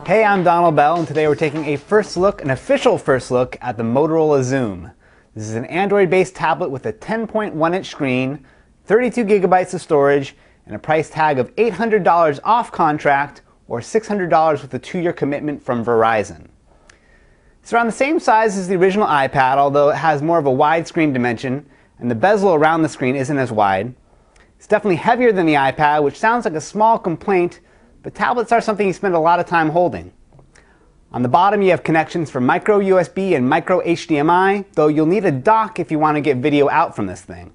Hey, I'm Donald Bell, and today we're taking a first look, an official first look, at the Motorola Xoom. This is an Android-based tablet with a 10.1-inch screen, 32 gigabytes of storage, and a price tag of $800 off contract or $600 with a 2-year commitment from Verizon. It's around the same size as the original iPad, although it has more of a widescreen dimension, and the bezel around the screen isn't as wide. It's definitely heavier than the iPad, which sounds like a small complaint, but tablets are something you spend a lot of time holding. On the bottom you have connections for micro USB and micro HDMI, though you'll need a dock if you want to get video out from this thing.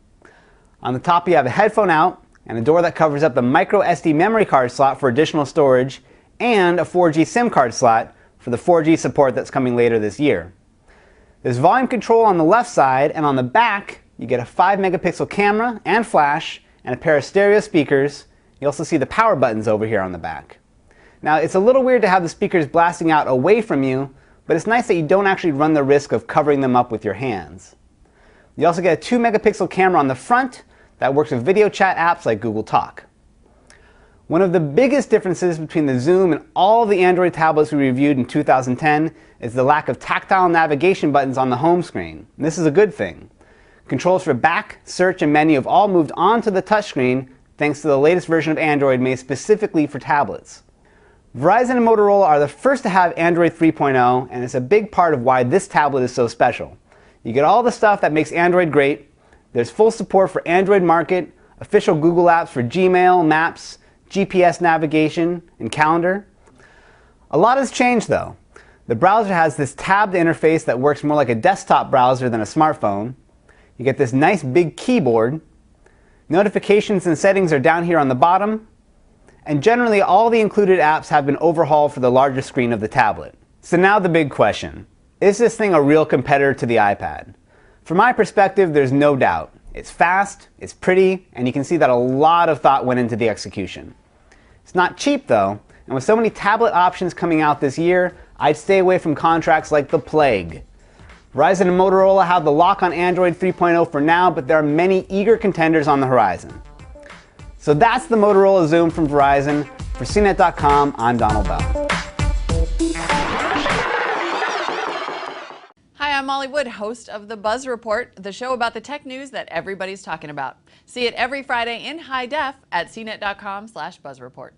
On the top you have a headphone out and a door that covers up the micro SD memory card slot for additional storage and a 4G SIM card slot for the 4G support that's coming later this year. There's volume control on the left side, and on the back you get a 5-megapixel camera and flash and a pair of stereo speakers. You also see the power buttons over here on the back. Now, it's a little weird to have the speakers blasting out away from you, but it's nice that you don't actually run the risk of covering them up with your hands. You also get a 2-megapixel camera on the front that works with video chat apps like Google Talk. One of the biggest differences between the Xoom and all the Android tablets we reviewed in 2010 is the lack of tactile navigation buttons on the home screen. And this is a good thing. Controls for back, search, and menu have all moved onto the touchscreen thanks to the latest version of Android made specifically for tablets. Verizon and Motorola are the first to have Android 3.0, and it's a big part of why this tablet is so special. You get all the stuff that makes Android great. There's full support for Android Market, official Google apps for Gmail, Maps, GPS navigation, and calendar. A lot has changed though. The browser has this tabbed interface that works more like a desktop browser than a smartphone. You get this nice big keyboard. Notifications and settings are down here on the bottom, and generally all the included apps have been overhauled for the larger screen of the tablet. So now the big question, is this thing a real competitor to the iPad? From my perspective, there's no doubt. It's fast, it's pretty, and you can see that a lot of thought went into the execution. It's not cheap though, and with so many tablet options coming out this year, I'd stay away from contracts like the plague. Verizon and Motorola have the lock on Android 3.0 for now, but there are many eager contenders on the horizon. So that's the Motorola Xoom from Verizon. For CNET.com, I'm Donald Bell. Hi, I'm Molly Wood, host of The Buzz Report, the show about the tech news that everybody's talking about. See it every Friday in high def at CNET.com/BuzzReport.